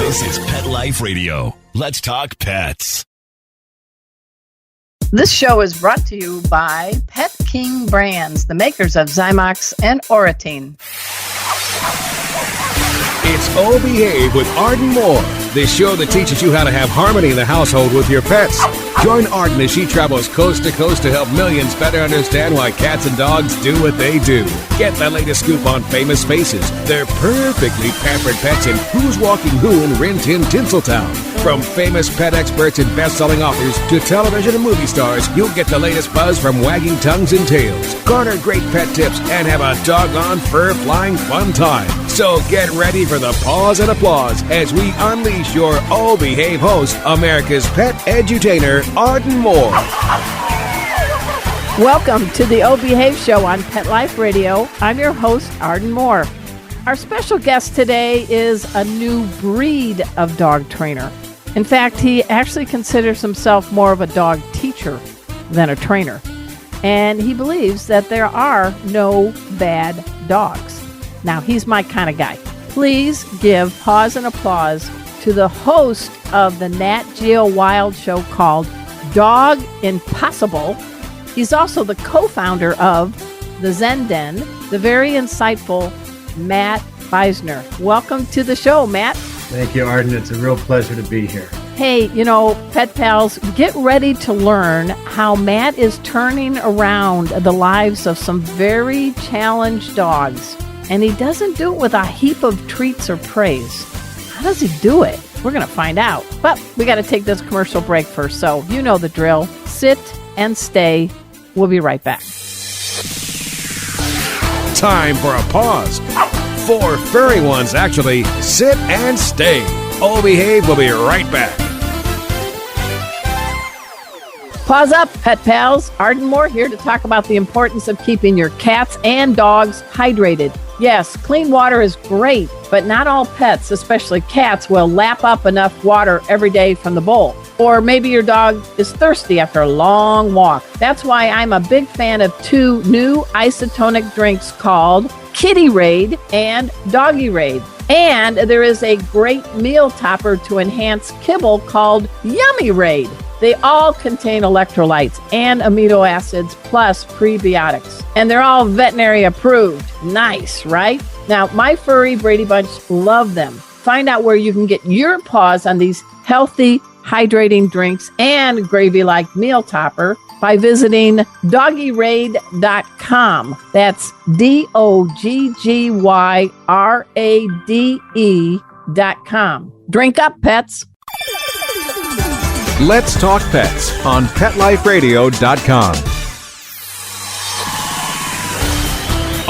This is Pet Life Radio. Let's talk pets. This show is brought to you by Pet King Brands, the makers of Zymox and Oratine. It's Oh Behave with Arden Moore, the show that teaches you how to have harmony in the household with your pets. Join Arden as she travels coast to coast to help millions better understand why cats and dogs do what they do. Get the latest scoop on famous faces, their perfectly pampered pets, and who's walking who in Rin Tin Tinseltown. From famous pet experts and best-selling authors to television and movie stars, you'll get the latest buzz from wagging tongues and tails, garner great pet tips, and have a doggone fur-flying fun time. So get ready for the pause and applause as we unleash your Oh Behave host, America's pet edutainer, Arden Moore. Welcome to the Oh Behave show on Pet Life Radio. I'm your host, Arden Moore. Our special guest today is a new breed of dog trainer. In fact, he actually considers himself more of a dog teacher than a trainer. And he believes that there are no bad dogs. Now, he's my kind of guy. Please give pause and applause to the host of the Nat Geo Wild show called Dog Impossible. He's also the co-founder of the Zen Den, the very insightful Matt Beisner. Welcome to the show, Matt. Thank you, Arden. It's a real pleasure to be here. Hey, pet pals, get ready to learn how Matt is turning around the lives of some very challenged dogs. And he doesn't do it with a heap of treats or praise. How does he do it? We're going to find out. But we got to take this commercial break first. So you know the drill. Sit and stay. We'll be right back. Time for a pause. 4 furry ones, actually. Sit and stay. Oh Behave will be right back. Pause up, pet pals. Arden Moore here to talk about the importance of keeping your cats and dogs hydrated. Yes, clean water is great, but not all pets, especially cats, will lap up enough water every day from the bowl. Or maybe your dog is thirsty after a long walk. That's why I'm a big fan of 2 new isotonic drinks called Kitty Raid and Doggy Raid. And there is a great meal topper to enhance kibble called Yummy Raid. They all contain electrolytes and amino acids plus prebiotics. And they're all veterinary approved. Nice, right? Now, my furry Brady Bunch love them. Find out where you can get your paws on these healthy, hydrating drinks and gravy-like meal topper by visiting doggyraid.com. That's DOGGYRADE.com. Drink up, pets. Let's talk pets on PetLifeRadio.com.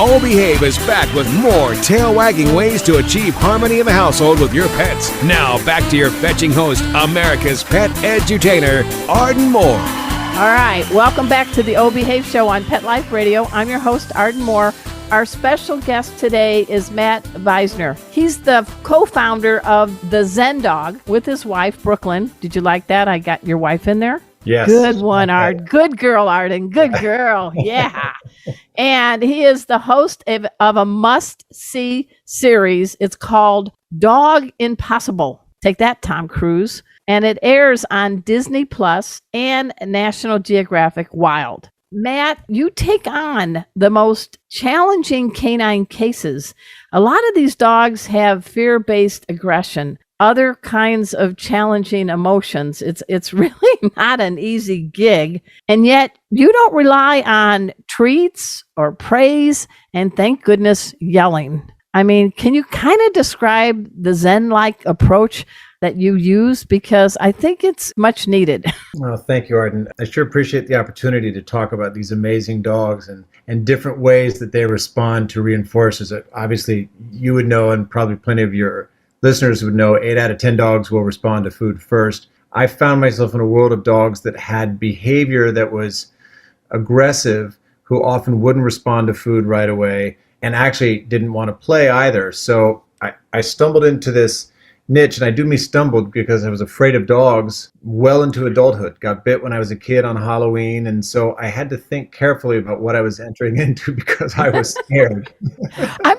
Oh Behave is back with more tail-wagging ways to achieve harmony in the household with your pets. Now, back to your fetching host, America's pet edutainer, Arden Moore. All right, welcome back to the Oh Behave show on Pet Life Radio. I'm your host, Arden Moore. Our special guest today is Matt Beisner. He's the co-founder of the Zen Dog with his wife, Brooklyn. Did you like that? I got your wife in there? Yes. Good one, Arden. Good girl, Arden. Good girl. Yeah. And he is the host of a must-see series. It's called Dog Impossible. Take that, Tom Cruise. And it airs on Disney Plus and National Geographic Wild. Matt, you take on the most challenging canine cases. A lot of these dogs have fear-based aggression, other kinds of challenging emotions. It's really not an easy gig. And yet you don't rely on treats or praise and, thank goodness, yelling. I mean, can you kind of describe the Zen-like approach that you use? Because I think it's much needed. Well, thank you, Arden. I sure appreciate the opportunity to talk about these amazing dogs and different ways that they respond to reinforcers. Obviously, you would know, and probably plenty of your listeners would know, 8 out of 10 dogs will respond to food first. I found myself in a world of dogs that had behavior that was aggressive, who often wouldn't respond to food right away, and actually didn't want to play either. So I stumbled into this niche, and I do me stumbled because I was afraid of dogs well into adulthood. Got bit when I was a kid on Halloween, and so I had to think carefully about what I was entering into because I was scared.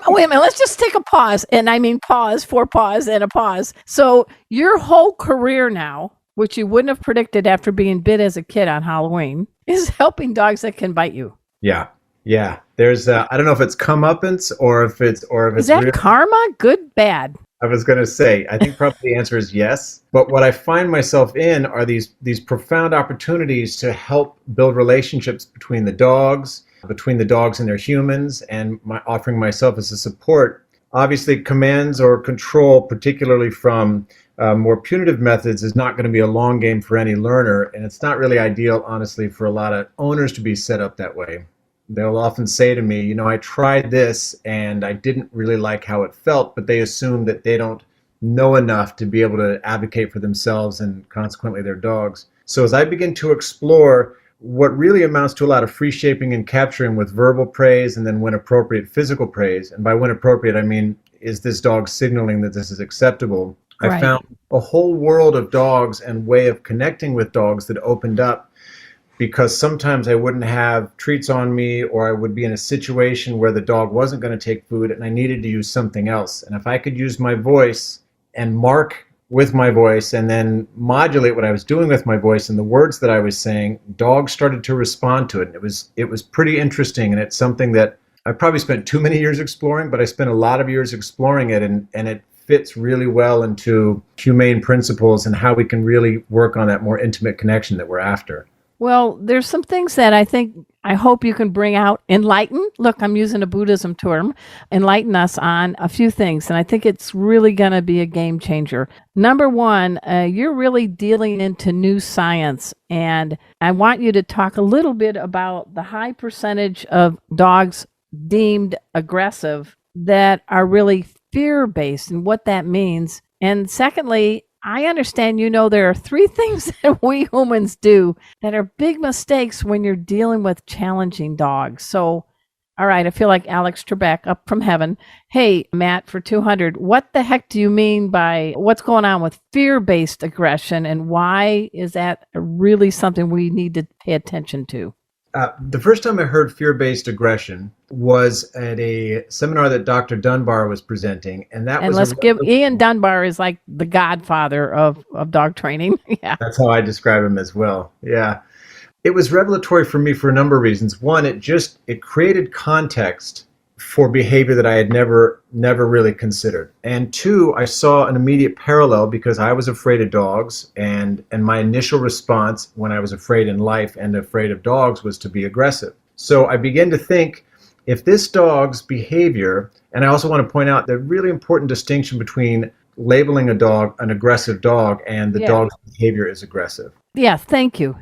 Wait a minute, let's just take a pause. And I mean pause, 4 pause and a pause. So your whole career now, which you wouldn't have predicted after being bit as a kid on Halloween, is helping dogs that can bite you. Yeah. Yeah. There's I don't know if it's comeuppance or if it's Is that real. karma? Good, bad? I was going to say, I think probably the answer is yes. But what I find myself in are these profound opportunities to help build relationships between the dogs and their humans, and offering myself as a support. Obviously, commands or control, particularly from more punitive methods, is not going to be a long game for any learner. And it's not really ideal, honestly, for a lot of owners to be set up that way. They'll often say to me, I tried this and I didn't really like how it felt, but they assume that they don't know enough to be able to advocate for themselves and consequently their dogs. So as I begin to explore what really amounts to a lot of free shaping and capturing with verbal praise and then when appropriate, physical praise, and by when appropriate, I mean, is this dog signaling that this is acceptable? Right. I found a whole world of dogs and way of connecting with dogs that opened up, because sometimes I wouldn't have treats on me, or I would be in a situation where the dog wasn't going to take food and I needed to use something else. And if I could use my voice and mark with my voice and then modulate what I was doing with my voice and the words that I was saying, dogs started to respond to it. And it was pretty interesting. And it's something that I probably spent too many years exploring, but I spent a lot of years exploring it, and it fits really well into humane principles and how we can really work on that more intimate connection that we're after. Well, there's some things that I hope you can bring out, enlighten. Look, I'm using a Buddhism term, enlighten us on a few things. And I think it's really going to be a game changer. Number one, you're really dealing into new science. And I want you to talk a little bit about the high percentage of dogs deemed aggressive that are really fear-based and what that means. And secondly, I understand there are 3 things that we humans do that are big mistakes when you're dealing with challenging dogs. So, all right, I feel like Alex Trebek up from heaven. Hey, Matt, for 200, what the heck do you mean by what's going on with fear-based aggression, and why is that really something we need to pay attention to? The first time I heard fear-based aggression was at a seminar that Dr. Dunbar was presenting, and let's give Ian Dunbar is like the godfather of dog training. Yeah, that's how I describe him as well. Yeah, it was revelatory for me for a number of reasons. One, it created context for behavior that I had never really considered. And 2, I saw an immediate parallel because I was afraid of dogs, and my initial response when I was afraid in life and afraid of dogs was to be aggressive. So I began to think, if this dog's behavior, and I also want to point out the really important distinction between labeling a dog an aggressive dog and the dog's behavior is aggressive. Yeah, thank you.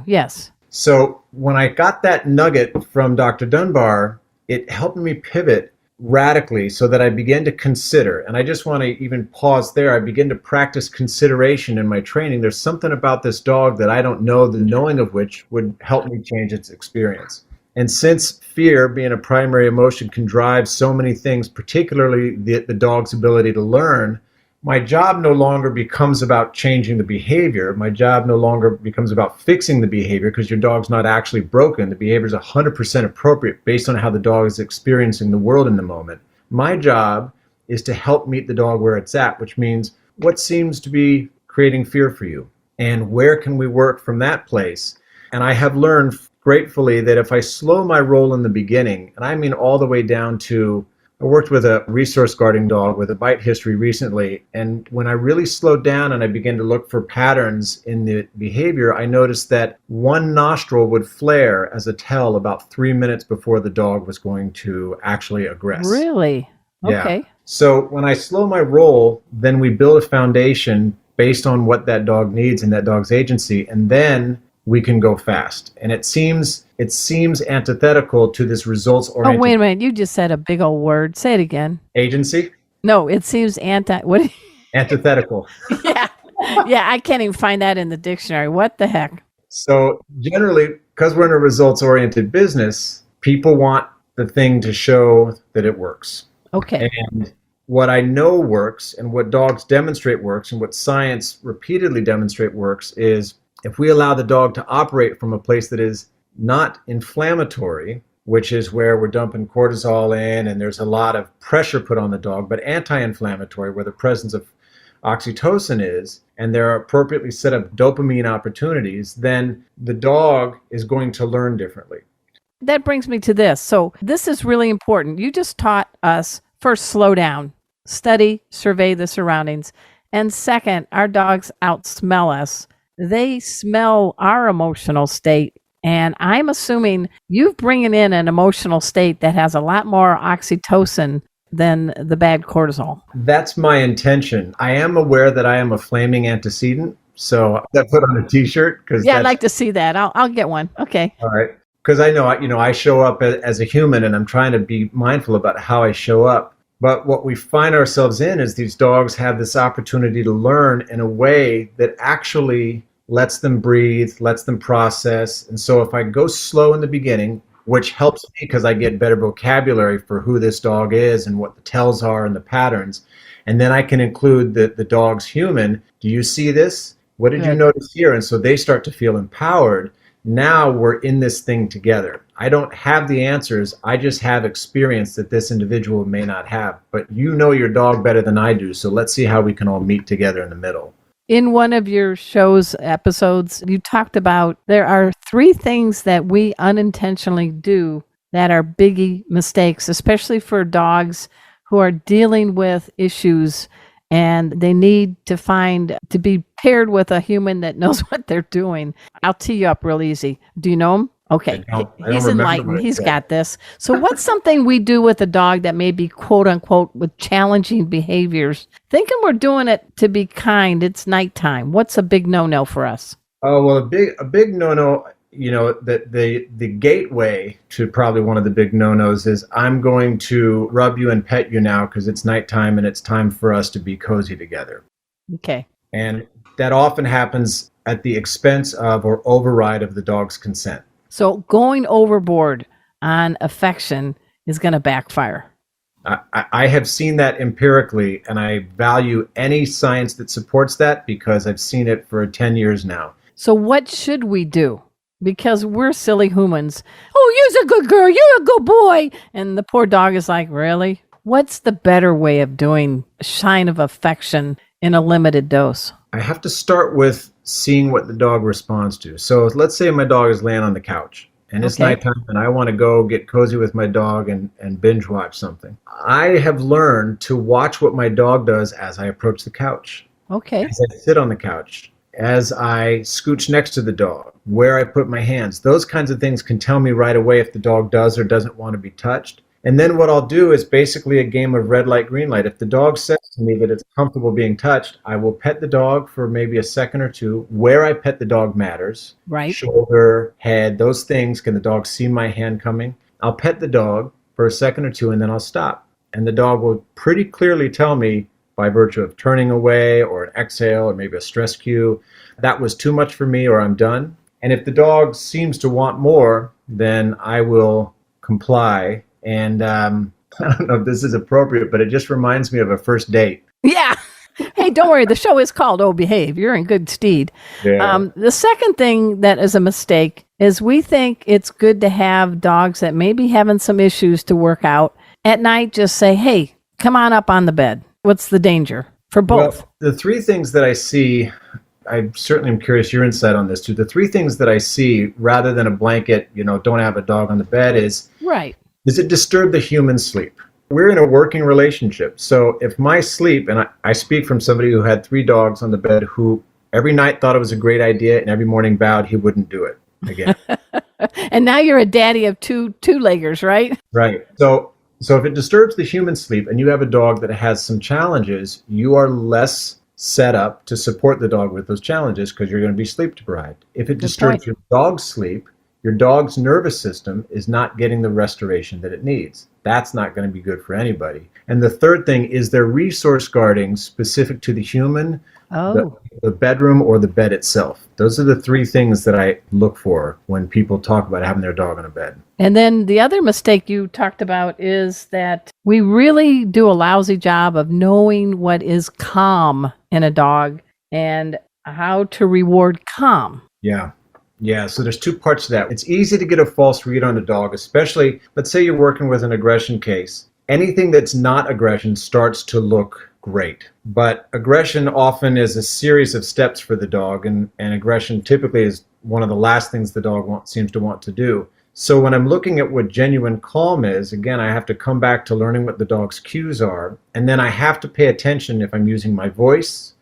Yes. So when I got that nugget from Dr. Dunbar, it helped me pivot radically so that I began to consider, and I just want to even pause there. I began to practice consideration in my training. There's something about this dog that I don't know, the knowing of which would help me change its experience. And since fear, being a primary emotion, can drive so many things, particularly the dog's ability to learn, my job no longer becomes about changing the behavior. My job no longer becomes about fixing the behavior, because your dog's not actually broken. The behavior is 100% appropriate based on how the dog is experiencing the world in the moment. My job is to help meet the dog where it's at, which means what seems to be creating fear for you, and where can we work from that place. And I have learned gratefully that if I slow my roll in the beginning, and I mean all the way down to, I worked with a resource guarding dog with a bite history recently, and when I really slowed down and I began to look for patterns in the behavior, I noticed that one nostril would flare as a tell about 3 minutes before the dog was going to actually aggress. Really? Okay. Yeah. So when I slow my roll, then we build a foundation based on what that dog needs and that dog's agency, and then we can go fast. And it seems antithetical to this results-oriented... Oh, wait a minute. You just said a big old word. Say it again. Agency? No, it seems what? Antithetical. Yeah. Yeah, I can't even find that in the dictionary. What the heck? So generally, because we're in a results-oriented business, people want the thing to show that it works. Okay. And what I know works and what dogs demonstrate works and what science repeatedly demonstrate works is if we allow the dog to operate from a place that is not inflammatory, which is where we're dumping cortisol in and there's a lot of pressure put on the dog, but anti-inflammatory, where the presence of oxytocin is, and there are appropriately set up dopamine opportunities, then the dog is going to learn differently. That brings me to this. So this is really important. You just taught us, first, slow down, study, survey the surroundings. And second, our dogs outsmell us. They smell our emotional state. And I'm assuming you're bringing in an emotional state that has a lot more oxytocin than the bad cortisol. That's my intention. I am aware that I am a flaming antecedent, so that put on a T-shirt. Yeah, I'd like to see that. I'll get one. Okay. All right. Because I know, I show up as a human, and I'm trying to be mindful about how I show up. But what we find ourselves in is these dogs have this opportunity to learn in a way that actually lets them breathe, lets them process. And so if I go slow in the beginning, which helps me because I get better vocabulary for who this dog is and what the tells are and the patterns, and then I can include the dog's human. Do you see this? What did you notice here? And so they start to feel empowered. Now we're in this thing together. I don't have the answers. I just have experience that this individual may not have. But you know your dog better than I do. So let's see how we can all meet together in the middle. In one of your show's episodes, you talked about there are 3 things that we unintentionally do that are biggie mistakes, especially for dogs who are dealing with issues and they need to be paired with a human that knows what they're doing. I'll tee you up real easy. Do you know him? Okay. I don't He's enlightened. He's got this. So what's something we do with a dog that may be quote unquote with challenging behaviors, thinking we're doing it to be kind? It's nighttime. What's a big no-no for us? Oh, well, a big no-no, that the gateway to probably one of the big no-nos is I'm going to rub you and pet you now because it's nighttime and it's time for us to be cozy together. Okay. And that often happens at the expense of or override of the dog's consent. So going overboard on affection is going to backfire. I have seen that empirically, and I value any science that supports that because I've seen it for 10 years now. So what should we do? Because we're silly humans. Oh, you're a good girl. You're a good boy. And the poor dog is like, really? What's the better way of doing a sign of affection in a limited dose? I have to start with seeing what the dog responds to. So let's say my dog is laying on the couch and it's nighttime and I want to go get cozy with my dog and binge watch something. I have learned to watch what my dog does as I approach the couch. Okay. As I sit on the couch, as I scooch next to the dog, where I put my hands. Those kinds of things can tell me right away if the dog does or doesn't want to be touched. And then what I'll do is basically a game of red light, green light. If the dog says to me that it's comfortable being touched, I will pet the dog for maybe a second or two. Where I pet the dog matters. Right. Shoulder, head, those things. Can the dog see my hand coming? I'll pet the dog for a second or two and then I'll stop. And the dog will pretty clearly tell me by virtue of turning away or an exhale or maybe a stress cue, that was too much for me or I'm done. And if the dog seems to want more, then I will comply. And I don't know if this is appropriate, but it just reminds me of a first date. Yeah. Hey, don't worry. The show is called Oh Behave. You're in good stead. Yeah. The second thing that is a mistake is we think it's good to have dogs that may be having some issues to work out. At night, just say, hey, come on up on the bed. What's the danger for both? Well, the 3 things that I see, I certainly am curious your insight on this too. The 3 things that I see rather than a blanket, don't have a dog on the bed is, right. Does it disturb the human sleep? We're in a working relationship. So if my sleep, and I speak from somebody who had 3 dogs on the bed who every night thought it was a great idea and every morning vowed he wouldn't do it again. And now you're a daddy of two-leggers, right? Right. So if it disturbs the human sleep and you have a dog that has some challenges, you are less set up to support the dog with those challenges because you're going to be sleep deprived. If it disturbs your dog's sleep, your dog's nervous system is not getting the restoration that it needs. That's not going to be good for anybody. And the third thing is their resource guarding specific to the human, the bedroom, or the bed itself. Those are the three things that I look for when people talk about having their dog on a bed. And then the other mistake you talked about is that we really do a lousy job of knowing what is calm in a dog and how to reward calm. Yeah, so there's two parts to that. It's easy to get a false read on a dog, especially, let's say you're working with an aggression case. Anything that's not aggression starts to look great. But aggression often is a series of steps for the dog, and aggression typically is one of the last things the dog seems to want to do. So when I'm looking at what genuine calm is, again, I have to come back to learning what the dog's cues are, and then I have to pay attention if I'm using my voice,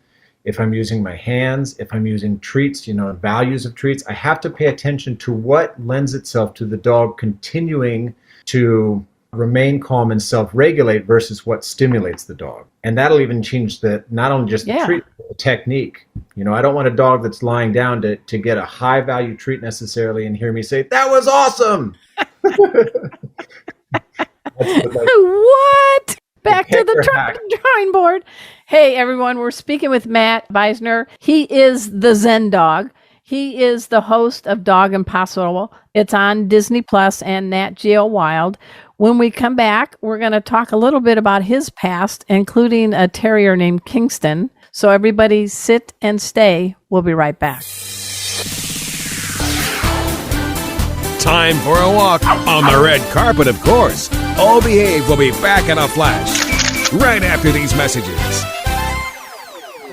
if I'm using my hands, if I'm using treats, values of treats. I have to pay attention to what lends itself to the dog continuing to remain calm and self-regulate versus what stimulates the dog. And that'll even change not only just the treat, but the technique. I don't want a dog that's lying down to get a high value treat necessarily and hear me say, "That was awesome." What? Back to the drawing board. Hey, everyone, we're speaking with Matt Beisner. He is the Zen Dog. He is the host of Dog Impossible. It's on Disney Plus and Nat Geo Wild. When we come back, we're going to talk a little bit about his past, including a terrier named Kingston. So everybody sit and stay. We'll be right back. Time for a walk on the red carpet, of course. All Behave will be back in a flash right after these messages.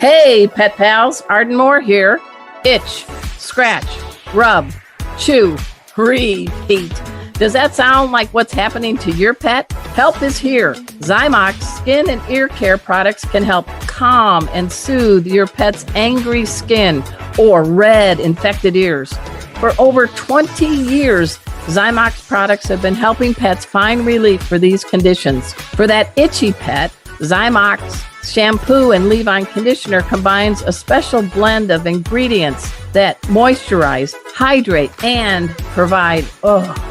Hey, pet pals. Arden Moore here. Itch, scratch, rub, chew, repeat. Does that sound like what's happening to your pet? Help is here. Zymox skin and ear care products can help calm and soothe your pet's angry skin or red infected ears. For over 20 years, Zymox products have been helping pets find relief for these conditions. For that itchy pet, Zymox shampoo and leave-on conditioner combines a special blend of ingredients that moisturize, hydrate, and provide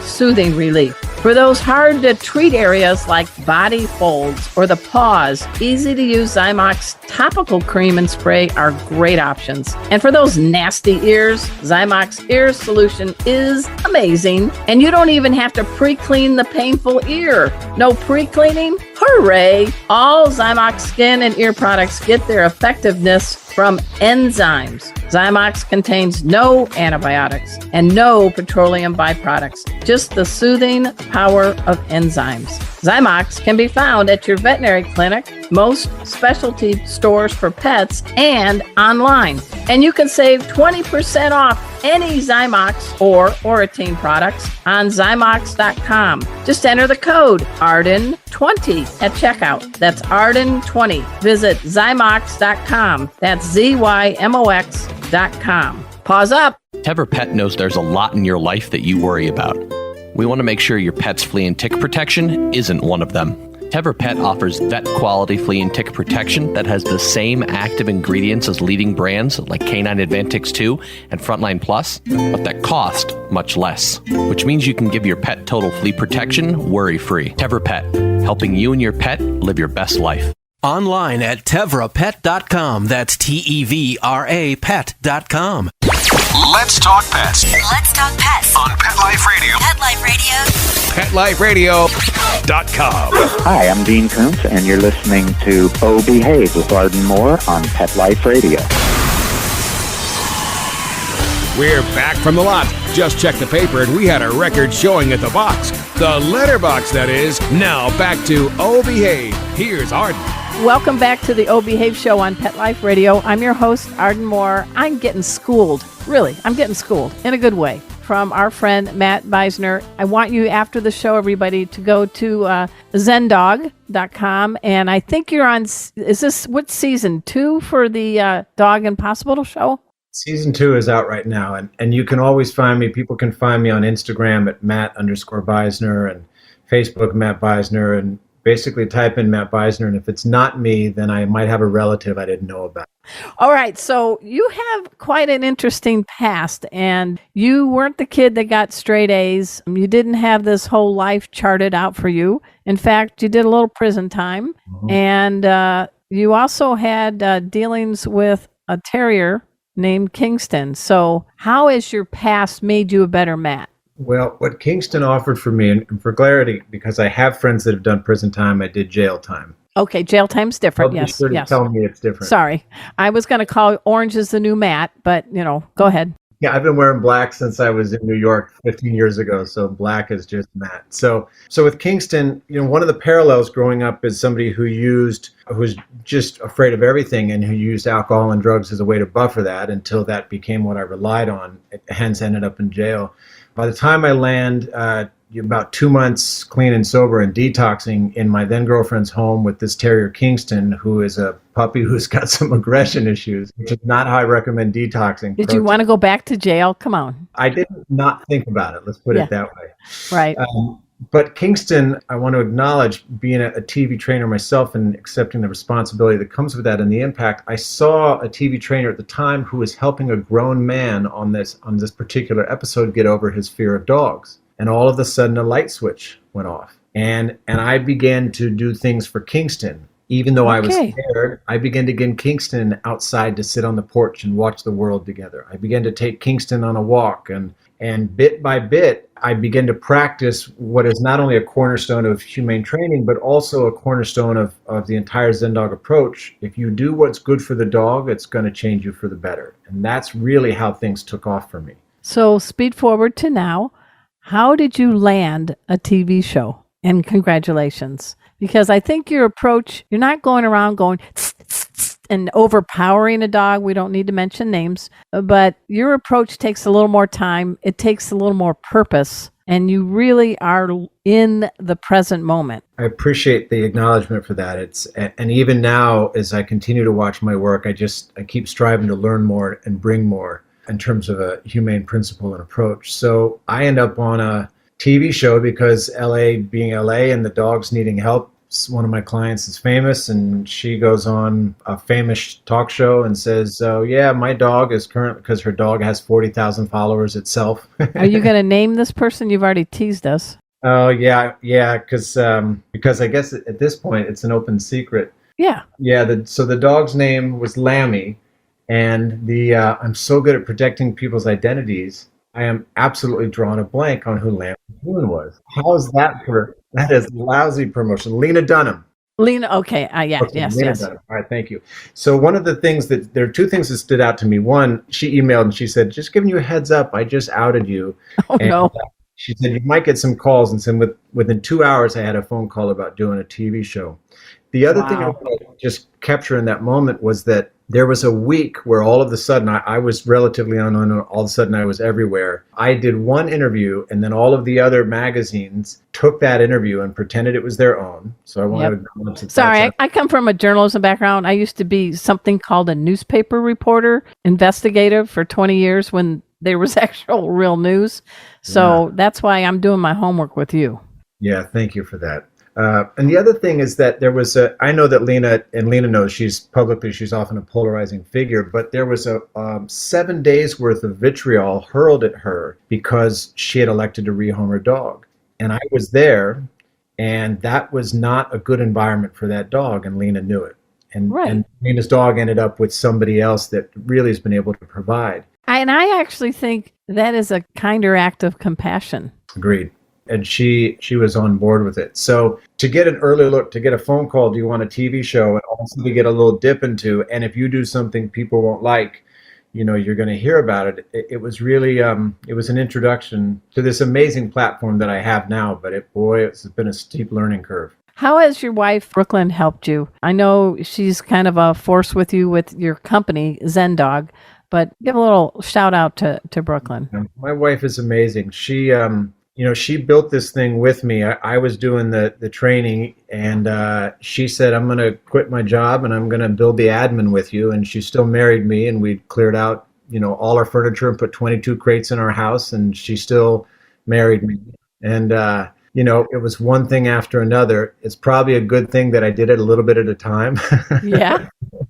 soothing relief. For those hard-to-treat areas like body folds or the paws, easy-to-use Zymox topical cream and spray are great options. And for those nasty ears, Zymox Ear Solution is amazing. And you don't even have to pre-clean the painful ear. No pre-cleaning? Hooray! All Zymox skin and ear products get their effectiveness from enzymes. Zymox contains no antibiotics and no petroleum byproducts, just the soothing power of enzymes. Zymox can be found at your veterinary clinic, most specialty stores for pets, and online. And you can save 20% off any Zymox or Oratine products on Zymox.com. Just enter the code ARDEN20 at checkout. That's ARDEN20. Visit Zymox.com. That's ZYMOX.com. Pause up. Tevra Pet knows there's a lot in your life that you worry about. We want to make sure your pet's flea and tick protection isn't one of them. Tevra Pet offers vet-quality flea and tick protection that has the same active ingredients as leading brands like Canine Advantix 2 and Frontline Plus, but that cost much less, which means you can give your pet total flea protection worry-free. Tevra Pet, helping you and your pet live your best life. Online at tevrapet.com. That's TEVRA pet.com. Let's talk pets Let's talk pets on Pet Life Radio. Pet Life Radio. PetLifeRadio.com. Hi, I'm Dean Koontz, and you're listening to Oh Behave with Arden Moore on Pet Life Radio. We're back from the lot. Just checked the paper and we had a record showing at the box. The letterbox, that is. Now back to Oh Behave. Here's Arden. Welcome back to the O Behave Show on Pet Life Radio. I'm your host, Arden Moore. I'm getting schooled. Really, I'm getting schooled in a good way from our friend Matt Beisner. I want you, after the show, everybody, to go to zendog.com. And I think you're on, is this, what, season 2 for the Dog Impossible show? Season 2 is out right now, and you can always find me. People can find me on Instagram at Matt_Beisner and Facebook Matt Beisner, and Basically type in Matt Beisner, and if it's not me, then I might have a relative I didn't know about. All right, so you have quite an interesting past, and you weren't the kid that got straight A's. You didn't have this whole life charted out for you. In fact, you did a little prison time, and you also had dealings with a terrier named Kingston. So how has your past made you a better Matt? Well, what Kingston offered for me, and for clarity, because I have friends that have done prison time, I did jail time. Okay, jail time's different. Be sure to tell me it's different. Sorry. I was going to call Orange is the New Matt, but, go ahead. Yeah, I've been wearing black since I was in New York 15 years ago, so black is just Matt. So with Kingston, one of the parallels growing up is somebody who's just afraid of everything and who used alcohol and drugs as a way to buffer that until that became what I relied on, hence ended up in jail. By the time I land, about 2 months clean and sober and detoxing in my then girlfriend's home with this terrier Kingston, who is a puppy who's got some aggression issues, which is not how I recommend detoxing. Did you want to go back to jail? Come on. I did not think about it. Let's put it that way. Right. But Kingston, I want to acknowledge, being a TV trainer myself and accepting the responsibility that comes with that and the impact. I saw a TV trainer at the time who was helping a grown man on this particular episode get over his fear of dogs. And all of a sudden, a light switch went off. And I began to do things for Kingston. Even though I was scared, I began to get Kingston outside to sit on the porch and watch the world together. I began to take Kingston on a walk. And bit by bit, I began to practice what is not only a cornerstone of humane training, but also a cornerstone of the entire Zen Dog approach. If you do what's good for the dog, it's going to change you for the better. And that's really how things took off for me. So speed forward to now. How did you land a TV show? And congratulations. Because I think your approach, you're not going around going tss, tss, tss, and overpowering a dog. We don't need to mention names. But your approach takes a little more time. It takes a little more purpose. And you really are in the present moment. I appreciate the acknowledgement for that. And even now, as I continue to watch my work, I keep striving to learn more and bring more in terms of a humane principle and approach. So I end up on a TV show because LA being LA and the dogs needing help. One of my clients is famous, and she goes on a famous talk show and says, my dog is current, because her dog has 40,000 followers itself. Are you going to name this person? You've already teased us. Oh, yeah, because I guess at this point it's an open secret. Yeah. Yeah, so the dog's name was Lammy. And I'm so good at protecting people's identities, I am absolutely drawing a blank on who Lammy was. How's that that is lousy promotion. Lena Dunham. Lena, okay. Yes. Dunham. All right, thank you. So there are two things that stood out to me. One, she emailed and she said, just giving you a heads up, I just outed you. Oh, no. She said, you might get some calls. And said, within 2 hours, I had a phone call about doing a TV show. The other thing I want to just capture in that moment was that there was a week where all of a sudden I was relatively unknown. All of a sudden I was everywhere. I did one interview, and then all of the other magazines took that interview and pretended it was their own. So I wanted to acknowledge that. Sorry, I come from a journalism background. I used to be something called a newspaper reporter, investigative for 20 years when there was actual real news. So that's why I'm doing my homework with you. Yeah, thank you for that. And the other thing is that there was I know that Lena knows she's often a polarizing figure, but there was a 7 days worth of vitriol hurled at her because she had elected to rehome her dog. And I was there, and that was not a good environment for that dog, and Lena knew it. And Lena's dog ended up with somebody else that really has been able to provide. And I actually think that is a kinder act of compassion. Agreed. And she was on board with it. So to get an early look, to get a phone call, do you want a TV show? And also to get a little dip into, and if you do something people won't like, you're going to hear about it. It was really, it was an introduction to this amazing platform that I have now. But it's been a steep learning curve. How has your wife, Brooklyn, helped you? I know she's kind of a force with you with your company, Zen Dog, but give a little shout out to Brooklyn. My wife is amazing. She built this thing with me. I was doing the training, and she said, I'm going to quit my job and I'm going to build the admin with you. And she still married me, and we cleared out, all our furniture and put 22 crates in our house, and she still married me. And it was one thing after another. It's probably a good thing that I did it a little bit at a time. Yeah.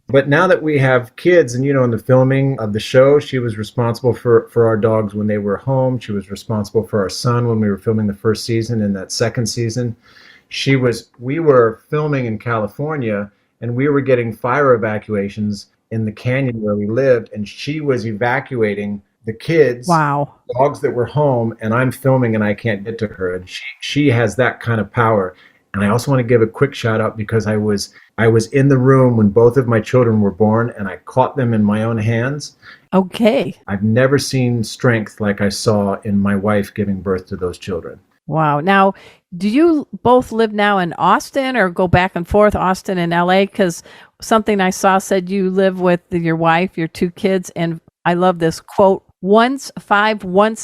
But now that we have kids and, in the filming of the show, she was responsible for our dogs when they were home. She was responsible for our son when we were filming the first season and that second season. We were filming in California and we were getting fire evacuations in the canyon where we lived. And she was evacuating the kids, wow, dogs that were home, and I'm filming and I can't get to her. And she has that kind of power. And I also want to give a quick shout out because I was in the room when both of my children were born and I caught them in my own hands. Okay. I've never seen strength like I saw in my wife giving birth to those children. Wow. Now, do you both live now in Austin or go back and forth, Austin and LA? Because something I saw said you live with your wife, your two kids, and I love this quote, once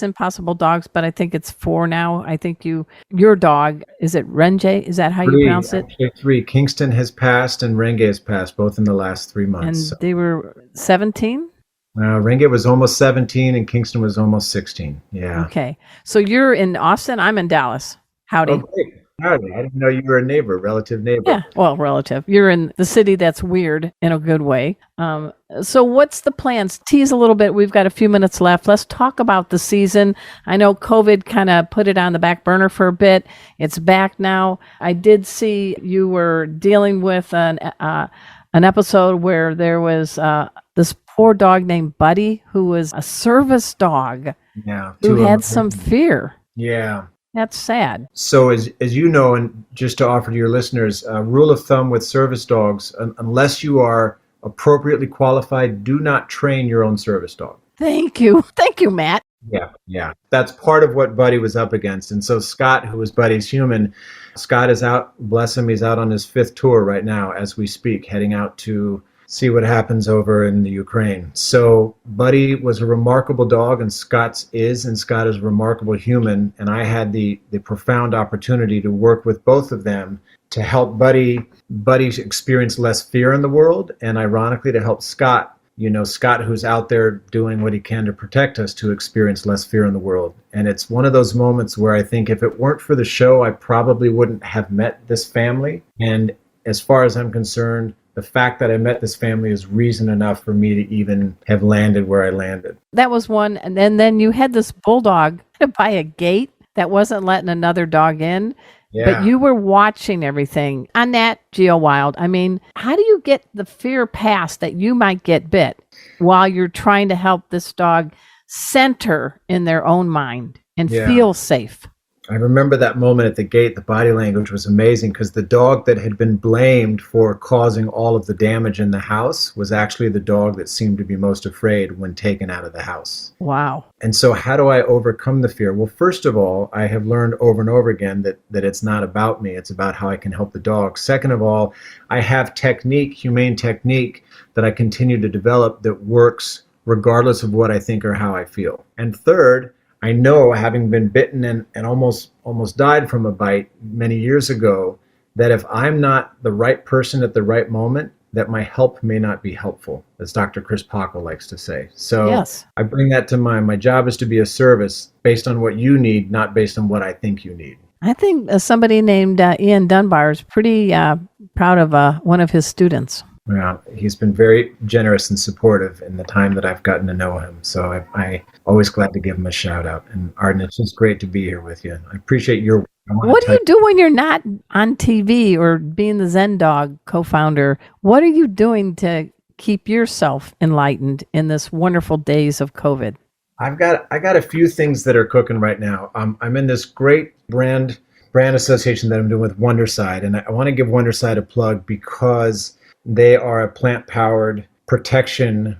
impossible dogs, but I think it's 4 now. I think your dog, is it Renjay? Is that how you pronounce it? Actually 3. Kingston has passed and Renge has passed, both in the last 3 months. And they were 17? Renge was almost 17 and Kingston was almost 16. Yeah. Okay. So you're in Austin. I'm in Dallas. Howdy. Oh, great. Howdy. I didn't know you were a neighbor, relative neighbor. Yeah, well, relative. You're in the city that's weird in a good way. So what's the plans? Tease a little bit. We've got a few minutes left. Let's talk about the season. I know COVID kind of put it on the back burner for a bit. It's back now. I did see you were dealing with an episode where there was this poor dog named Buddy who was a service dog who had some fear. Yeah. That's sad. So as you know, and just to offer to your listeners, rule of thumb with service dogs, unless you are appropriately qualified, do not train your own service dog. Thank you. Thank you, Matt. Yeah. That's part of what Buddy was up against. And so Scott, who was Buddy's human, Scott is out, bless him, he's out on his 5th tour right now as we speak, heading out to see what happens over in the Ukraine. So Buddy was a remarkable dog, and Scott is a remarkable human. And I had the profound opportunity to work with both of them to help Buddy experience less fear in the world, and ironically to help Scott, Scott who's out there doing what he can to protect us, to experience less fear in the world. And it's one of those moments where I think if it weren't for the show, I probably wouldn't have met this family. And as far as I'm concerned, the fact that I met this family is reason enough for me to even have landed where I landed. That was one. And then you had this bulldog by a gate that wasn't letting another dog in. Yeah. But you were watching everything on Nat Geo Wild. I mean, how do you get the fear past that you might get bit while you're trying to help this dog center in their own mind and feel safe? I remember that moment at the gate. The body language was amazing because the dog that had been blamed for causing all of the damage in the house was actually the dog that seemed to be most afraid when taken out of the house. Wow. And so how do I overcome the fear? Well, first of all, I have learned over and over again that it's not about me. It's about how I can help the dog. Second of all, I have humane technique that I continue to develop that works regardless of what I think or how I feel. And third, I know, having been bitten and almost died from a bite many years ago, that if I'm not the right person at the right moment, that my help may not be helpful, as Dr. Chris Paco likes to say. So yes. I bring that to mind. My job is to be a service based on what you need, not based on what I think you need. I think somebody named Ian Dunbar is pretty proud of one of his students. Yeah, he's been very generous and supportive in the time that I've gotten to know him. So I always glad to give him a shout out. And Arden, it's just great to be here with you. I appreciate your work. What do you do when you're not on TV or being the Zen Dog co-founder? What are you doing to keep yourself enlightened in this wonderful days of COVID? I got a few things that are cooking right now. I'm in this great brand association that I'm doing with Wonderside, and I want to give Wonderside a plug because they are a plant-powered protection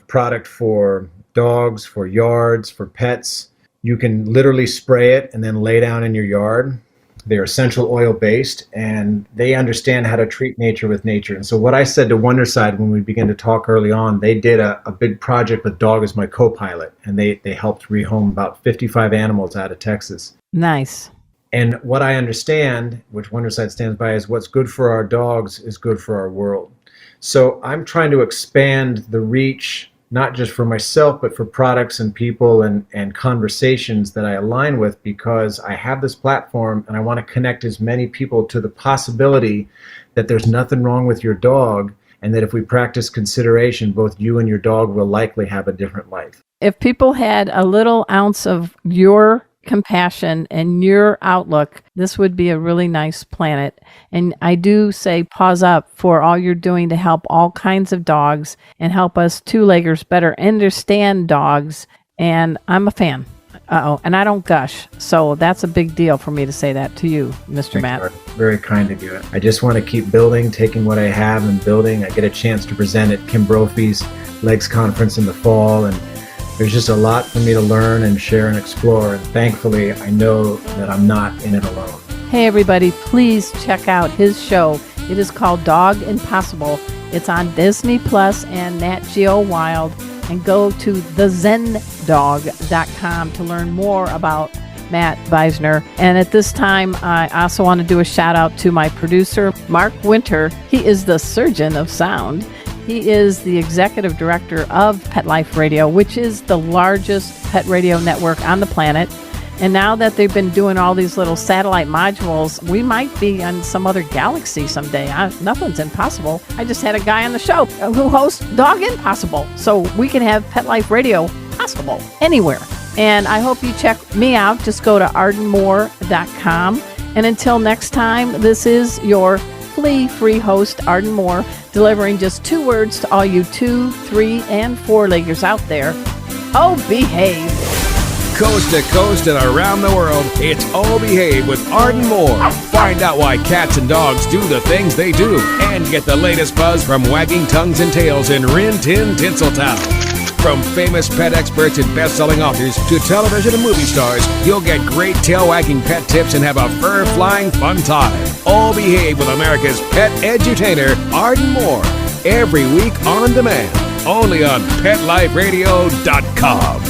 product for dogs, for yards, for pets. You can literally spray it and then lay down in your yard. They're essential oil-based, and they understand how to treat nature with nature. And so what I said to Wonderside when we began to talk early on, they did a big project with Dog as my co-pilot, and they helped rehome about 55 animals out of Texas. Nice. And what I understand, which Wonderside stands by, is what's good for our dogs is good for our world. So I'm trying to expand the reach not just for myself, but for products and people and conversations that I align with, because I have this platform and I want to connect as many people to the possibility that there's nothing wrong with your dog, and that if we practice consideration, both you and your dog will likely have a different life. If people had a little ounce of your compassion and your outlook, this would be a really nice planet. And I do say pause up for all you're doing to help all kinds of dogs and help us two-leggers better understand dogs. And I'm a fan. And I don't gush. So that's a big deal for me to say that to you, Mr. Matt. Thanks, very kind of you. I just want to keep building, taking what I have and building. I get a chance to present at Kim Brophy's Legs Conference in the fall, and there's just a lot for me to learn and share and explore. And thankfully, I know that I'm not in it alone. Hey, everybody, please check out his show. It is called Dog Impossible. It's on Disney Plus and Nat Geo Wild. And go to thezendog.com to learn more about Matt Beisner. And at this time, I also want to do a shout out to my producer, Mark Winter. He is the surgeon of sound. He is the executive director of Pet Life Radio, which is the largest pet radio network on the planet. And now that they've been doing all these little satellite modules, we might be on some other galaxy someday. Nothing's impossible. I just had a guy on the show who hosts Dog Impossible. So we can have Pet Life Radio possible anywhere. And I hope you check me out. Just go to ardenmoore.com. And until next time, this is your flea-free host, Arden Moore, delivering just 2 words to all you 2, 3, and 4-leggers out there. Oh, behave. Coast to coast and around the world, it's Oh Behave with Arden Moore. Find out why cats and dogs do the things they do, and get the latest buzz from wagging tongues and tails in Rin Tin Tinseltown. From famous pet experts and best-selling authors to television and movie stars, you'll get great tail-wagging pet tips and have a fur-flying fun time. Oh Behave with America's pet edutainer, Arden Moore. Every week on demand, only on PetLifeRadio.com.